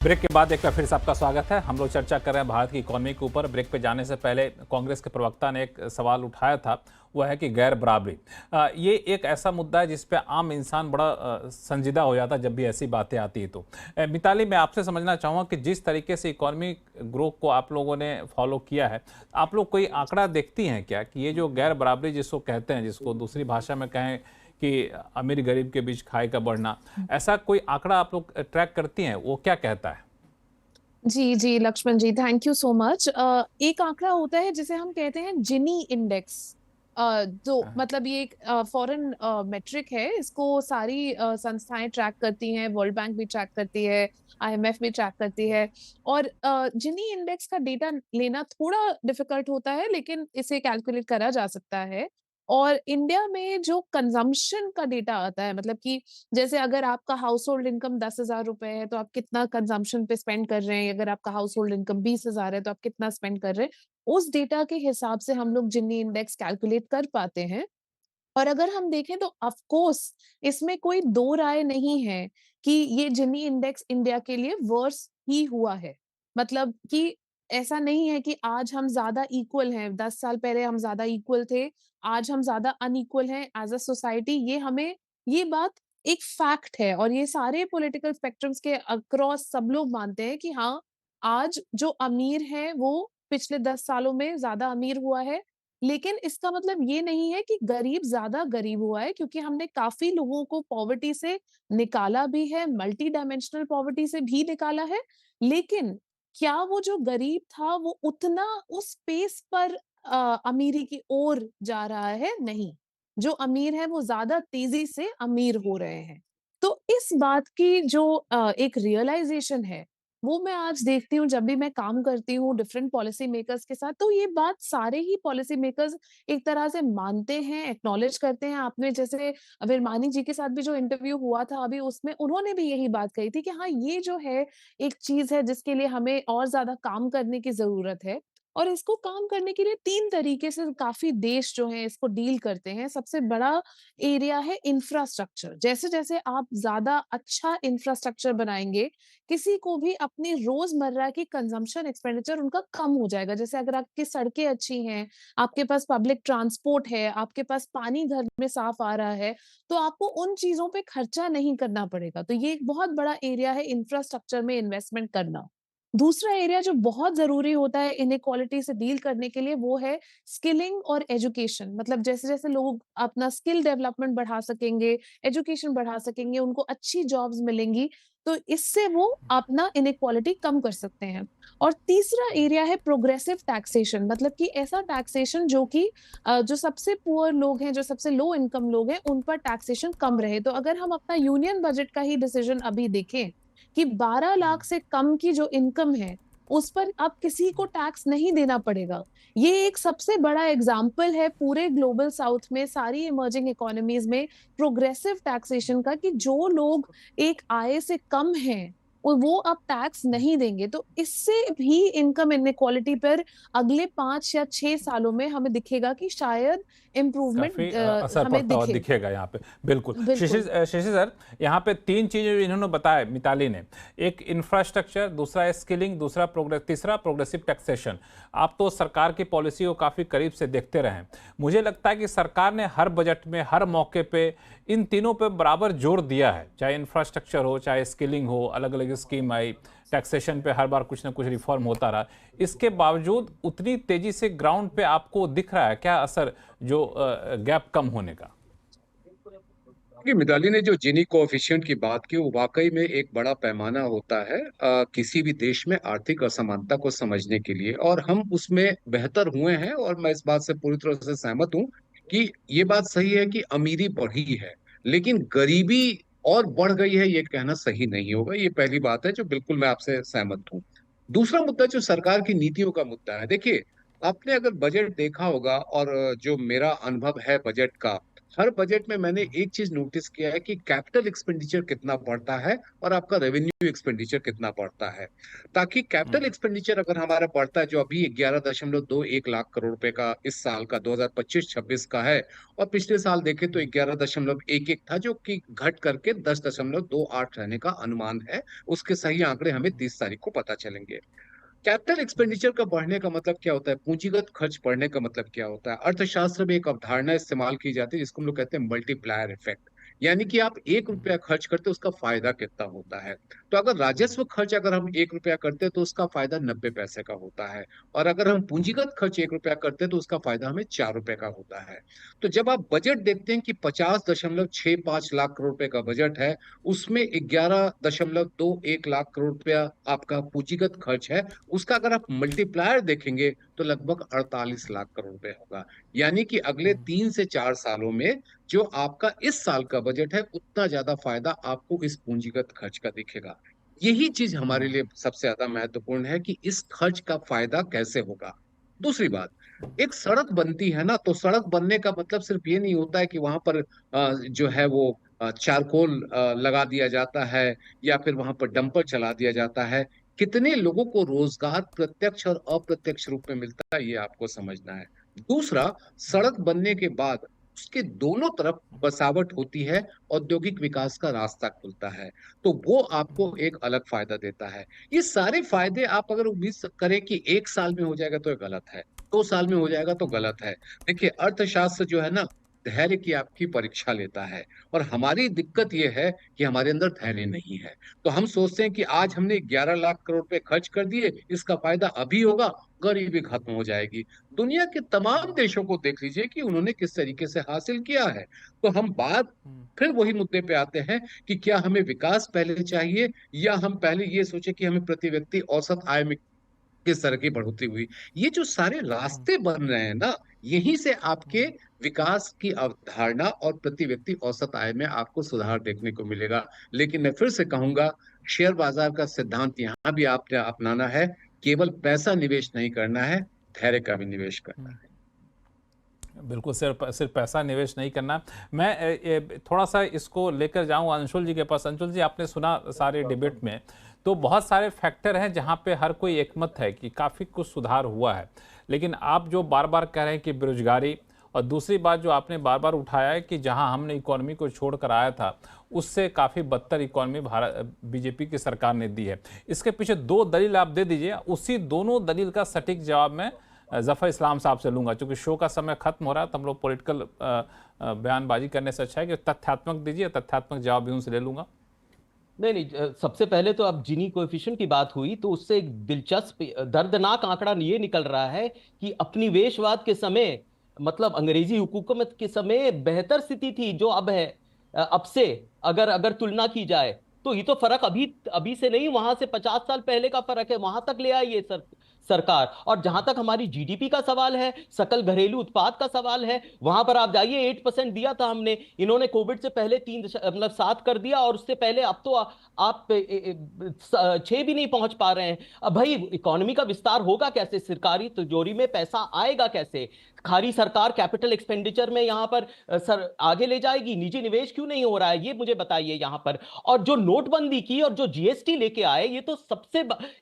Break के बाद एक बार फिर से आपका स्वागत है। हम लोग चर्चा कर रहे हैं भारत की इकोनॉमी के ऊपर। ब्रेक पे जाने से पहले कांग्रेस के प्रवक्ता ने एक सवाल उठाया था, वह है कि गैर बराबरी। ये एक ऐसा मुद्दा है जिस पे आम इंसान बड़ा संजीदा हो जाता है जब भी ऐसी बातें आती है। तो मिताली, मैं आपसे समझना चाहूँगा कि जिस तरीके से इकोनॉमी ग्रोथ को आप लोगों ने फॉलो किया है, आप लोग कोई आंकड़ा देखती हैं क्या कि ये जो गैर बराबरी जिसको कहते हैं, जिसको दूसरी भाषा में कहें कि अमीर गरीब के बीच खाई का बढ़ना, ऐसा कोई आंकड़ा आप लोग ट्रैक करती हैं? वो क्या कहता है? जी जी लक्ष्मण जी, थैंक यू सो मच। एक आंकड़ा होता है जिसे हम कहते हैं जिनी इंडेक्स। जो मतलब ये एक फॉरेन मेट्रिक है। इसको सारी संस्थाएं ट्रैक करती हैं, वर्ल्ड बैंक भी ट्रैक करती है, आईएमएफ भी ट्रैक करती है। और जिनी इंडेक्स का डेटा लेना थोड़ा डिफिकल्ट होता है, लेकिन इसे कैलकुलेट करा जा सकता है। और इंडिया में जो कंजम्पशन का डेटा आता है, मतलब कि जैसे अगर आपका हाउस होल्ड इनकम 10,000 रुपए है तो आप कितना कंजम्पशन पे स्पेंड कर रहे हैं, अगर आपका हाउस होल्ड इनकम 20,000 है तो आप कितना स्पेंड कर रहे हैं, उस डेटा के हिसाब से हम लोग जिनी इंडेक्स कैलकुलेट कर पाते हैं। और अगर हम देखें तो ऑफ कोर्स इसमें कोई दो राय नहीं है कि ये जिनी इंडेक्स इंडिया के लिए वर्स ही हुआ है। मतलब कि ऐसा नहीं है कि आज हम ज्यादा इक्वल हैं, 10 साल पहले हम ज्यादा इक्वल थे, आज हम ज्यादा अनइक्वल हैं एज अ सोसाइटी। ये बात एक फैक्ट है, और ये सारे पॉलिटिकल स्पेक्ट्रम्स के अक्रॉस सब लोग मानते हैं कि हाँ, आज जो अमीर है वो पिछले 10 सालों में ज्यादा अमीर हुआ है। लेकिन इसका मतलब ये नहीं है कि गरीब ज़्यादा गरीब हुआ है, क्योंकि हमने काफ़ी लोगों को पॉवर्टी से निकाला भी है, मल्टी डायमेंशनल पॉवर्टी से भी निकाला है। लेकिन क्या वो जो गरीब था वो उतना उस पेस पर अमीरी की ओर जा रहा है? नहीं। जो अमीर है वो ज़्यादा तेज़ी से अमीर हो रहे हैं। तो इस बात की जो एक रियलाइज़ेशन है, वो मैं आज देखती हूँ जब भी मैं काम करती हूँ डिफरेंट पॉलिसी मेकर्स के साथ, तो ये बात सारे ही पॉलिसी मेकर्स एक तरह से मानते हैं, एक्नॉलेज करते हैं। आपने जैसे विरमानी जी के साथ भी जो इंटरव्यू हुआ था अभी, उसमें उन्होंने भी यही बात कही थी कि हाँ, ये जो है एक चीज़ है जिसके लिए हमें और ज़्यादा काम करने की ज़रूरत है। और इसको काम करने के लिए 3 तरीके से काफ़ी देश जो हैं इसको डील करते हैं। सबसे बड़ा एरिया है इंफ्रास्ट्रक्चर। जैसे-जैसे आप ज़्यादा अच्छा इंफ्रास्ट्रक्चर बनाएँगे, किसी को भी अपनी रोजमर्रा की कंजम्पशन एक्सपेंडिचर उनका कम हो जाएगा। जैसे अगर आपकी सड़कें अच्छी हैं, आपके पास पब्लिक ट्रांसपोर्ट है, आपके पास पानी घर में साफ आ रहा है, तो आपको उन चीज़ों पे खर्चा नहीं करना पड़ेगा। तो ये एक बहुत बड़ा एरिया है इंफ्रास्ट्रक्चर में इन्वेस्टमेंट करना। दूसरा एरिया जो बहुत ज़रूरी होता है इनइक्वालिटी से डील करने के लिए, वो है स्किलिंग और एजुकेशन। मतलब जैसे-जैसे लोग अपना स्किल डेवलपमेंट बढ़ा सकेंगे, एजुकेशन बढ़ा सकेंगे, उनको अच्छी जॉब्स मिलेंगी, तो इससे वो अपना इनइक्वालिटी कम कर सकते हैं। और तीसरा एरिया है प्रोग्रेसिव टैक्सेशन। मतलब कि ऐसा टैक्सेशन जो कि जो सबसे पुअर लोग हैं, जो सबसे लो इनकम लोग हैं, उन पर टैक्सेशन कम रहे। तो अगर हम अपना यूनियन बजट का ही डिसीजन अभी देखें कि 12 लाख से कम की जो इनकम है, उस पर अब किसी को टैक्स नहीं देना पड़ेगा। ये एक सबसे बड़ा एग्जाम्पल है पूरे ग्लोबल साउथ में, सारी इमर्जिंग इकोनॉमीज में प्रोग्रेसिव टैक्सेशन का, कि जो लोग एक आय से कम हैं, और वो अब टैक्स नहीं देंगे। तो इससे भी इनकम इनइक्वालिटी पर अगले 5 या 6 सालों में हमें दिखेगा कि शायद काफ़ी इम्प्रूवमेंट असर हमें पड़ता हुआ दिखे। दिखेगा यहाँ पे। बिल्कुल। बिल्कुल। शशि सर, यहाँ पे 3 चीज़ें जो इन्होंने बताया मिताली ने, एक इंफ्रास्ट्रक्चर, दूसरा स्किलिंग, तीसरा प्रोग्रेसिव टैक्सेशन। आप तो सरकार की पॉलिसी को काफ़ी करीब से देखते रहे हैं। मुझे लगता है कि सरकार ने हर बजट में, हर मौके पे इन तीनों पे बराबर जोर दिया है, चाहे इंफ्रास्ट्रक्चर हो, चाहे स्किलिंग हो, अलग-अलग स्कीम आई, टैक्सेशन पे हर बार कुछ ना कुछ रिफॉर्म होता रहा। इसके बावजूद उतनी तेज़ी से ग्राउंड पे आपको दिख रहा है क्या असर, जो गैप कम होने का? कि मिताली ने जो जिनी कोएफिशिएंट की बात की वो वाकई में एक बड़ा पैमाना होता है किसी भी देश में आर्थिक असमानता को समझने के लिए, और हम उसमें बेहतर हुए हैं। और मैं इस बात से पूरी तरह से सहमत हूं कि ये बात सही है कि अमीरी बढ़ी है, लेकिन गरीबी और बढ़ गई है ये कहना सही नहीं होगा। ये पहली बात है जो बिल्कुल मैं आपसे सहमत हूँ। दूसरा मुद्दा जो सरकार की नीतियों का मुद्दा है, देखिए, आपने अगर बजट देखा होगा, और जो मेरा अनुभव है बजट का, हर बजट में मैंने एक चीज नोटिस किया है कि कैपिटल एक्सपेंडिचर कितना बढ़ता है और आपका रेवेन्यू एक्सपेंडिचर कितना बढ़ता है। ताकि कैपिटल एक्सपेंडिचर अगर हमारा बढ़ता है, जो अभी 11.21 लाख करोड़ रुपए का इस साल का 2025-26 का है, और पिछले साल देखे तो 11.11 था, जो कि घट करके 10.28 रहने का अनुमान है। उसके सही आंकड़े हमें 30 तारीख को पता चलेंगे। कैपिटल एक्सपेंडिचर का बढ़ने का मतलब क्या होता है, पूंजीगत खर्च बढ़ने का मतलब क्या होता है? अर्थशास्त्र में एक अवधारणा इस्तेमाल की जाती है जिसको हम लोग कहते हैं मल्टीप्लायर इफेक्ट। यानी कि आप 1 रुपया खर्च करते हो, उसका फायदा कितना होता है। तो अगर राजस्व खर्च अगर हम 1 रुपया करते हैं तो उसका फायदा 90 पैसे का होता है। और अगर हम पूंजीगत खर्च 1 रुपया करते हैं तो उसका फायदा हमें 4 रुपए का होता है। तो जब आप बजट देखते हैं कि 50.65 लाख करोड़ रुपए का बजट है, उसमें 11.21 लाख करोड़ रुपया आपका पूंजीगत खर्च है, उसका अगर आप मल्टीप्लायर देखेंगे तो लगभग 48 लाख करोड़ रुपए होगा। यानी कि अगले 3 से 4 सालों में जो आपका इस साल का बजट है, उतना ज्यादा फायदा आपको इस पूंजीगत खर्च का दिखेगा। यही चीज हमारे लिए सबसे ज्यादा महत्वपूर्ण है कि इस खर्च का फायदा कैसे होगा। दूसरी बात, एक सड़क बनती है ना, तो सड़क बनने का मतलब सिर्फ ये नहीं होता है कि वहां पर जो है वो चारकोल लगा दिया जाता है, या फिर वहां पर डंपर चला दिया जाता है। कितने लोगों को रोजगार प्रत्यक्ष और अप्रत्यक्ष रूप में मिलता है, ये आपको समझना है। दूसरा, सड़क बनने के बाद उसके दोनों तरफ बसावट होती है, औद्योगिक विकास का रास्ता खुलता है, तो वो आपको एक अलग फायदा देता है। ये सारे फायदे आप अगर उम्मीद करें कि 1 साल में हो जाएगा तो ये गलत है, 2 साल में हो जाएगा तो गलत है। देखिए, अर्थशास्त्र जो है ना, धैर्य की आपकी परीक्षा लेता है। और हमारी दिक्कत ये है कि हमारे अंदर धैर्य नहीं है। तो हम सोचते हैं कि आज हमने 11 लाख करोड़ रुपए खर्च कर दिए, इसका फायदा अभी होगा, गरीबी खत्म हो जाएगी। दुनिया के तमाम देशों को देख लीजिए कि उन्होंने किस तरीके से हासिल किया है। तो हम बात फिर वही मुद्दे पे आते हैं कि क्या हमें विकास पहले चाहिए, या हम पहले ये सोचे कि हमें प्रति व्यक्ति औसत आय में किस तरह की बढ़ोतरी हुई। ये जो सारे रास्ते बन रहे हैं ना, यहीं से आपके विकास की अवधारणा और प्रति व्यक्ति औसत आय में आपको सुधार देखने को मिलेगा। लेकिन मैं फिर से कहूंगा, शेयर बाजार का सिद्धांत यहाँ भी आपने अपनाना है। केवल पैसा निवेश नहीं करना है, धैर्य का भी निवेश करना है। बिल्कुल, सिर्फ सिर्फ पैसा निवेश नहीं करना। मैं थोड़ा सा इसको लेकर जाऊं अंशुल जी के पास। अंशुल जी, आपने सुना सारे डिबेट में, तो बहुत सारे फैक्टर हैं जहां पे हर कोई एकमत है कि काफ़ी कुछ सुधार हुआ है, लेकिन आप जो बार बार कह रहे हैं कि बेरोजगारी, और दूसरी बात जो आपने बार बार उठाया है कि जहां हमने इकोनॉमी को छोड़ कर आया था, उससे काफ़ी बदतर इकोनॉमी भारत बीजेपी की सरकार ने दी है। इसके पीछे दो दलील आप दे दीजिए, उसी दोनों दलील का सटीक जवाब मैं जफर इस्लाम साहब से लूंगा। क्योंकि शो का समय खत्म हो रहा है, तो हम लोग पॉलिटिकल बयानबाजी करने से अच्छा है कि तथ्यात्मक दीजिए, तथ्यात्मक जवाब भी उनसे ले लूंगा। नहीं नहीं, सबसे पहले तो अब जिनी कोएफिशिएंट की बात हुई तो उससे एक दिलचस्प दर्दनाक आंकड़ा ये निकल रहा है कि उपनिवेशवाद के समय, मतलब अंग्रेजी हुकूमत के समय बेहतर स्थिति थी जो अब है। अब से अगर अगर तुलना की जाए तो ये तो फर्क अभी अभी से नहीं, वहां से 50 साल पहले का फर्क है, वहां तक ले आई ये सरकार। और जहां तक हमारी जीडीपी का सवाल है, सकल घरेलू उत्पाद का सवाल है, वहां पर आप जाइए, 8% दिया था हमने, इन्होंने कोविड से पहले 7 कर दिया, और उससे पहले अब तो आप 6 भी नहीं पहुंच पा रहे हैं। अब भाई इकोनॉमी का विस्तार होगा कैसे, सरकारी तिजोरी में पैसा आएगा कैसे? खारी सरकार कैपिटल एक्सपेंडिचर में यहां पर सर आगे ले जाएगी, निजी निवेश क्यों नहीं हो रहा है, ये मुझे बताइए यहां पर। और जो नोटबंदी की और जो जीएसटी लेके आए, ये तो सबसे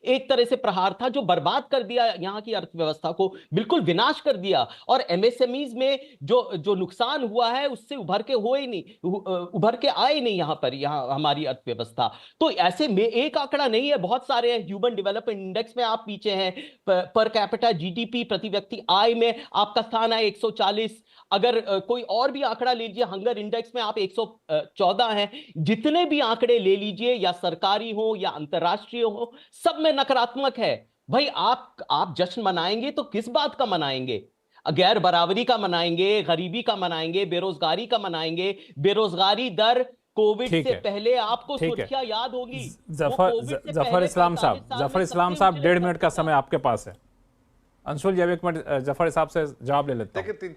एक तरह से प्रहार था जो बर्बाद कर दिया यहां की अर्थव्यवस्था को, बिल्कुल विनाश कर दिया। और एमएसएमईज में जो जो नुकसान हुआ है उससे उभर के हुए ही नहीं, उभर के आए नहीं यहां पर, यहां हमारी अर्थव्यवस्था। तो ऐसे में एक आंकड़ा नहीं है, बहुत सारे हैं। ह्यूमन डेवलपमेंट इंडेक्स में आप पीछे हैं, पर कैपिटा जीडीपी, प्रति व्यक्ति आय में आपका स्थान है 140। अगर कोई और भी आंकड़ा ले लीजिए, हंगर इंडेक्स में आप 114 हैं। जितने भी आंकड़े ले लीजिए, या सरकारी हो या अंतरराष्ट्रीय हो, सब में नकारात्मक है। भाई आप जश्न मनाएंगे तो किस बात का मनाएंगे? गैर बराबरी का मनाएंगे, गरीबी का मनाएंगे, बेरोजगारी का मनाएंगे? बेरोजगारी दर कोविड से पहले आपको सुर्खियां याद होगी। जफर इस्लाम साहब, जफर इस्लाम साहब, 1.5 मिनट का समय आपके पास है। अंशुल जी, अब 1 मिनट जफर साहब से जवाब ले लेते हैं। देखिए,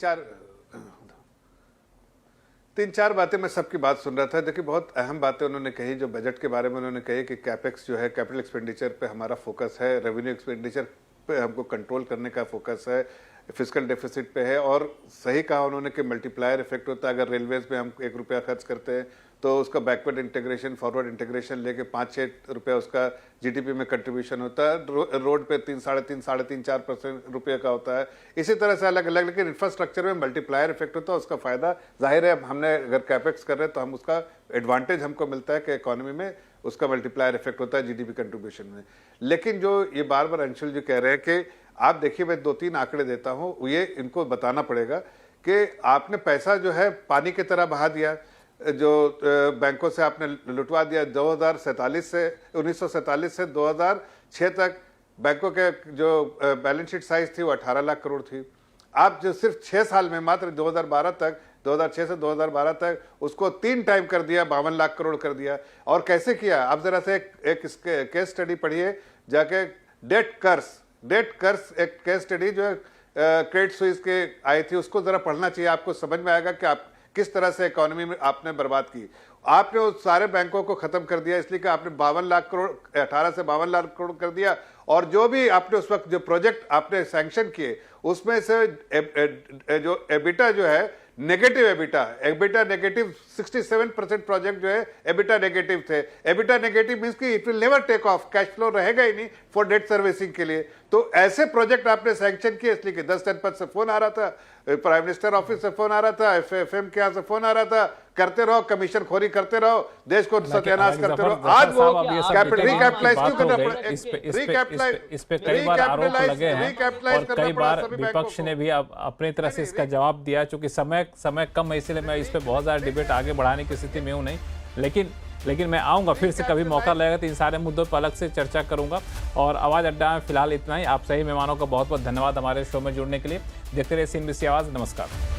तीन चार बातें मैं सबकी बात सुन रहा था। देखिए, बहुत अहम बातें उन्होंने कही। जो बजट के बारे में उन्होंने कही कि कैपेक्स जो है, कैपिटल एक्सपेंडिचर पे हमारा फोकस है, रेवेन्यू एक्सपेंडिचर पे हमको कंट्रोल करने का फोकस है, फिजिकल डेफिसिट पे है। और सही कहा उन्होंने कि मल्टीप्लायर इफेक्ट होता है। अगर रेलवेज में हम 1 रुपया खर्च करते हैं तो उसका बैकवर्ड इंटीग्रेशन फॉरवर्ड इंटीग्रेशन लेके 5-6 रुपया उसका जीडीपी में कंट्रीब्यूशन होता है। रोड पे 3-3.5-4% रुपये का होता है। इसी तरह से अलग अलग, लेकिन इंफ्रास्ट्रक्चर में मल्टीप्लायर इफेक्ट होता है। उसका फायदा जाहिर है, हमने अगर कैपेक्स कर रहे हैं तो हम उसका एडवांटेज हमको मिलता है कि इकोनॉमी में उसका मल्टीप्लायर इफेक्ट होता है जीडीपी कंट्रीब्यूशन में। लेकिन जो ये बार बार अंशुल जी कह रहे हैं कि आप देखिए, मैं 2-3 आंकड़े देता हूं, ये इनको बताना पड़ेगा कि आपने पैसा जो है पानी की तरह बहा दिया, जो बैंकों से आपने लुटवा दिया। 1947 से 2006 तक बैंकों के जो बैलेंस शीट साइज थी वो 18 लाख करोड़ थी। आप जो सिर्फ 6 साल में मात्र 2006 से 2012 तक उसको 3 टाइम कर दिया, 52 लाख करोड़ कर दिया। और कैसे किया, आप जरा से एक केस स्टडी पढ़िए जाके, डेट कर्स एक केस स्टडी जो है क्रेडिट स्विस के आई थी, उसको जरा पढ़ना चाहिए। आपको समझ में आएगा कि आप किस तरह से इकोनॉमी में आपने बर्बाद की। आपने उस सारे बैंकों को खत्म कर दिया इसलिए कि आपने 52 लाख करोड़ 18 से 52 लाख करोड़ कर दिया। और जो भी आपने उस वक्त जो प्रोजेक्ट आपने सैंक्शन किए उसमें से जो एबिटा जो है नेगेटिव एबिटा नेगेटिव 67% प्रोजेक्ट जो है एबिटा नेगेटिव थे। एबिटा नेगेटिव मींस कि it will never take off, cash flow रहेगा ही नहीं फॉर डेट सर्विसिंग के लिए। तो ऐसे प्रोजेक्ट आपने सैंक्शन किए इसलिए कि 10 जनपद से फोन आ रहा था, प्राइम मिनिस्टर ऑफिस से फोन आ रहा था, एफएम के यहाँ से फोन आ रहा था, करते रहो कमीशन खोरी करते रहो, देश को सत्यानाश करते रहो। आज वो रिकैपिटलाइज क्यों करना पड़ा? इस पे कई बार आरोप लगे हैं और कई बार विपक्ष ने भी अपनी तरह से इसका जवाब दिया। चूंकि समय कम है इसलिए मैं इस पे बहुत ज्यादा डिबेट आगे बढ़ाने की स्थिति में हूँ नहीं, लेकिन मैं आऊंगा फिर से, कभी मौका लगेगा तो इन सारे मुद्दों पर अलग से चर्चा करूंगा। और आवाज अड्डा में फिलहाल इतना ही। आप सही मेहमानों का बहुत बहुत धन्यवाद हमारे शो में जुड़ने के लिए। देखते रहिए CNBC आवाज। नमस्कार।